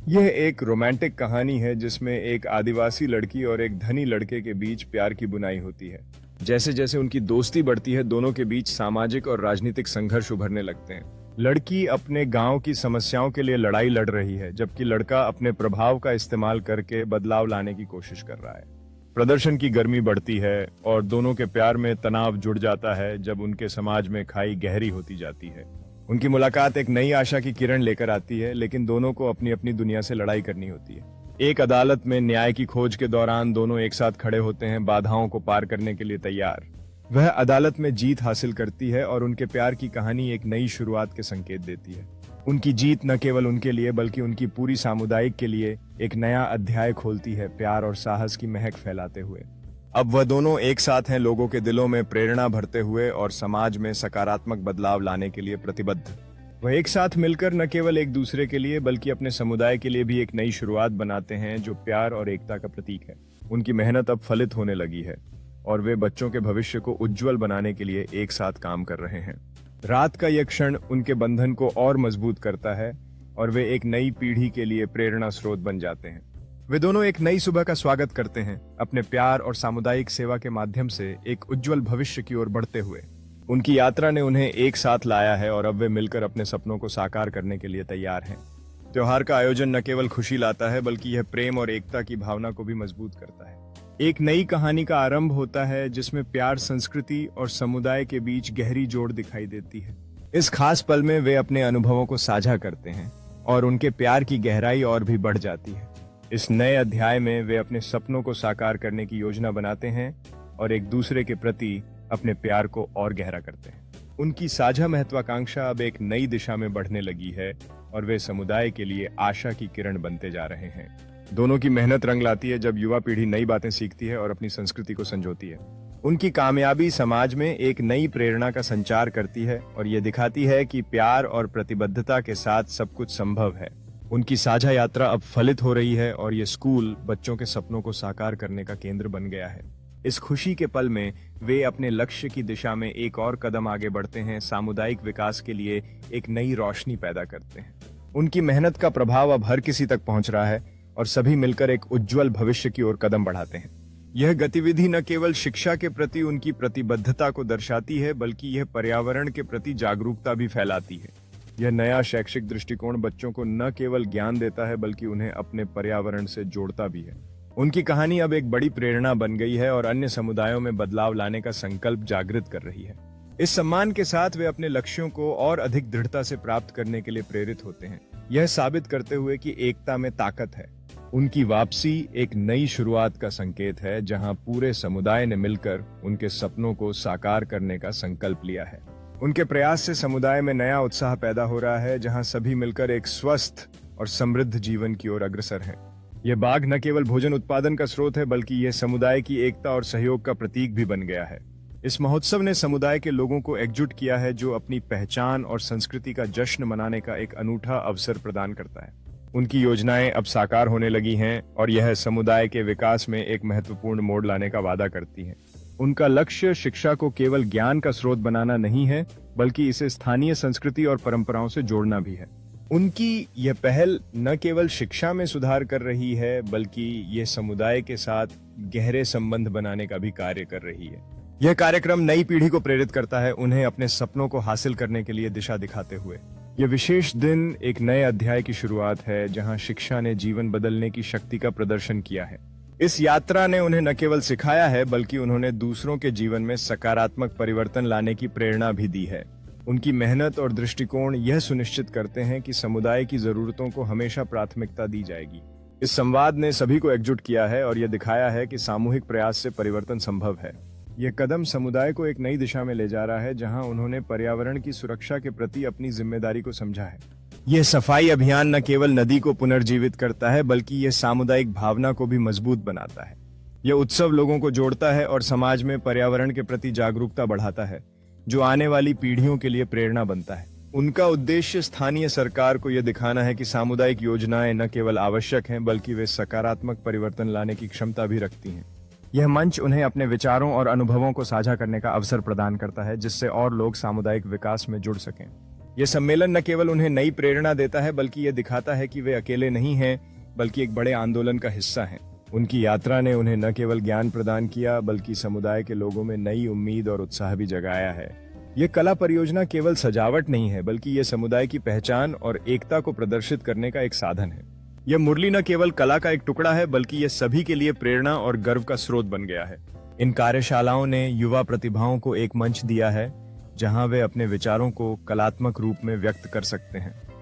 यह एक रोमांटिक कहानी है जिसमें एक आदिवासी लड़की और एक धनी लड़के के बीच प्यार की बुनाई होती है। जैसे जैसे उनकी दोस्ती बढ़ती है, दोनों के बीच सामाजिक और राजनीतिक संघर्ष उभरने लगते हैं। लड़की अपने गांव की समस्याओं के लिए लड़ाई लड़ रही है, जबकि लड़का अपने प्रभाव का इस्तेमाल करके बदलाव लाने की कोशिश कर रहा है। प्रदर्शन की गर्मी बढ़ती है और दोनों के प्यार में तनाव जुड़ जाता है जब उनके समाज में खाई गहरी होती जाती है। उनकी मुलाकात एक नई आशा की किरण लेकर आती है, लेकिन दोनों को अपनी अपनी दुनिया से लड़ाई करनी होती है। एक अदालत में न्याय की खोज के दौरान दोनों एक साथ खड़े होते हैं, बाधाओं को पार करने के लिए तैयार। वह अदालत में जीत हासिल करती है और उनके प्यार की कहानी एक नई शुरुआत के संकेत देती है। उनकी जीत न केवल उनके लिए बल्कि उनकी पूरी सामुदायिक के लिए एक नया अध्याय खोलती है, प्यार और साहस की महक फैलाते हुए। अब वह दोनों एक साथ हैं, लोगों के दिलों में प्रेरणा भरते हुए और समाज में सकारात्मक बदलाव लाने के लिए प्रतिबद्ध। वह एक साथ मिलकर न केवल एक दूसरे के लिए बल्कि अपने समुदाय के लिए भी एक नई शुरुआत बनाते हैं, जो प्यार और एकता का प्रतीक है। उनकी मेहनत अब फलित होने लगी है और वे बच्चों के भविष्य को उज्जवल बनाने के लिए एक साथ काम कर रहे हैं। रात का यह क्षण उनके बंधन को और मजबूत करता है और वे एक नई पीढ़ी के लिए प्रेरणा स्रोत बन जाते हैं। वे दोनों एक नई सुबह का स्वागत करते हैं, अपने प्यार और सामुदायिक सेवा के माध्यम से एक उज्जवल भविष्य की ओर बढ़ते हुए। उनकी यात्रा ने उन्हें एक साथ लाया है और अब वे मिलकर अपने सपनों को साकार करने के लिए तैयार हैं। त्योहार का आयोजन न केवल खुशी लाता है बल्कि यह प्रेम और एकता की भावना को भी मजबूत करता है। एक नई कहानी का आरंभ होता है जिसमें प्यार, संस्कृति और समुदाय के बीच गहरी जोड़ दिखाई देती है। इस खास पल में वे अपने अनुभवों को साझा करते हैं और उनके प्यार की गहराई और भी बढ़ जाती है। इस नए अध्याय में वे अपने सपनों को साकार करने की योजना बनाते हैं और एक दूसरे के प्रति अपने प्यार को और गहरा करते हैं। उनकी साझा महत्वाकांक्षा अब एक नई दिशा में बढ़ने लगी है और वे समुदाय के लिए आशा की किरण बनते जा रहे हैं। दोनों की मेहनत रंग लाती है जब युवा पीढ़ी नई बातें सीखती है और अपनी संस्कृति को संजोती है। उनकी कामयाबी समाज में एक नई प्रेरणा का संचार करती है और ये दिखाती है कि प्यार और प्रतिबद्धता के साथ सब कुछ संभव है। उनकी साझा यात्रा अब फलित हो रही है और ये स्कूल बच्चों के सपनों को साकार करने का केंद्र बन गया है। इस खुशी के पल में वे अपने लक्ष्य की दिशा में एक और कदम आगे बढ़ते हैं, सामुदायिक विकास के लिए एक नई रोशनी पैदा करते हैं। उनकी मेहनत का प्रभाव अब हर किसी तक पहुंच रहा है और सभी मिलकर एक उज्जवल भविष्य की ओर कदम बढ़ाते हैं। यह गतिविधि न केवल शिक्षा के प्रति उनकी प्रतिबद्धता को दर्शाती है बल्कि यह पर्यावरण के प्रति जागरूकता भी फैलाती है। यह नया शैक्षिक दृष्टिकोण बच्चों को न केवल ज्ञान देता है बल्कि उन्हें अपने पर्यावरण से जोड़ता भी है। उनकी कहानी अब एक बड़ी प्रेरणा बन गई है और अन्य समुदायों में बदलाव लाने का संकल्प जागृत कर रही है। इस सम्मान के साथ वे अपने लक्ष्यों को और अधिक दृढ़ता से प्राप्त करने के लिए प्रेरित होते हैं, यह साबित करते हुए कि एकता में ताकत है। उनकी वापसी एक नई शुरुआत का संकेत है, जहां पूरे समुदाय ने मिलकर उनके सपनों को साकार करने का संकल्प लिया है। उनके प्रयास से समुदाय में नया उत्साह पैदा हो रहा है, जहां सभी मिलकर एक स्वस्थ और समृद्ध जीवन की ओर अग्रसर हैं। यह बाग न केवल भोजन उत्पादन का स्रोत है बल्कि यह समुदाय की एकता और सहयोग का प्रतीक भी बन गया है। इस महोत्सव ने समुदाय के लोगों को एकजुट किया है, जो अपनी पहचान और संस्कृति का जश्न मनाने का एक अनूठा अवसर प्रदान करता है। उनकी योजनाएं अब साकार होने लगी हैं और यह समुदाय के विकास में एक महत्वपूर्ण मोड़ लाने का वादा करती है। उनका लक्ष्य शिक्षा को केवल ज्ञान का स्रोत बनाना नहीं है बल्कि इसे स्थानीय संस्कृति और परंपराओं से जोड़ना भी है। उनकी यह पहल न केवल शिक्षा में सुधार कर रही है बल्कि ये समुदाय के साथ गहरे संबंध बनाने का भी कार्य कर रही है। यह कार्यक्रम नई पीढ़ी को प्रेरित करता है, उन्हें अपने सपनों को हासिल करने के लिए दिशा दिखाते हुए। यह विशेष दिन एक नए अध्याय की शुरुआत है, जहां शिक्षा ने जीवन बदलने की शक्ति का प्रदर्शन किया है। इस यात्रा ने उन्हें न केवल सिखाया है बल्कि उन्होंने दूसरों के जीवन में सकारात्मक परिवर्तन लाने की प्रेरणा भी दी है। उनकी मेहनत और दृष्टिकोण यह सुनिश्चित करते हैं कि समुदाय की जरूरतों को हमेशा प्राथमिकता दी जाएगी। इस संवाद ने सभी को एकजुट किया है और यह दिखाया है कि सामूहिक प्रयास से परिवर्तन संभव है। यह कदम समुदाय को एक नई दिशा में ले जा रहा है, जहां उन्होंने पर्यावरण की सुरक्षा के प्रति अपनी जिम्मेदारी को समझा है। यह सफाई अभियान न केवल नदी को पुनर्जीवित करता है बल्कि यह सामुदायिक भावना को भी मजबूत बनाता है। यह उत्सव लोगों को जोड़ता है और समाज में पर्यावरण के प्रति जागरूकता बढ़ाता है, जो आने वाली पीढ़ियों के लिए प्रेरणा बनता है। उनका उद्देश्य स्थानीय सरकार को यह दिखाना है कि सामुदायिक योजनाएं न केवल आवश्यक हैं बल्कि वे सकारात्मक परिवर्तन लाने की क्षमता भी रखती हैं। यह मंच उन्हें अपने विचारों और अनुभवों को साझा करने का अवसर प्रदान करता है, जिससे और लोग सामुदायिक विकास में जुड़ सकें। ये सम्मेलन न केवल उन्हें नई प्रेरणा देता है बल्कि ये दिखाता है कि वे अकेले नहीं हैं, बल्कि एक बड़े आंदोलन का हिस्सा हैं। उनकी यात्रा ने उन्हें न केवल ज्ञान प्रदान किया बल्कि समुदाय के लोगों में नई उम्मीद और उत्साह भी जगाया है। ये कला परियोजना केवल सजावट नहीं है बल्कि ये समुदाय की पहचान और एकता को प्रदर्शित करने का एक साधन है। यह मुरली न केवल कला का एक टुकड़ा है बल्कि ये सभी के लिए प्रेरणा और गर्व का स्रोत बन गया है। इन कार्यशालाओं ने युवा प्रतिभाओं को एक मंच दिया है जहां वे अपने विचारों को कलात्मक रूप में व्यक्त कर सकते हैं।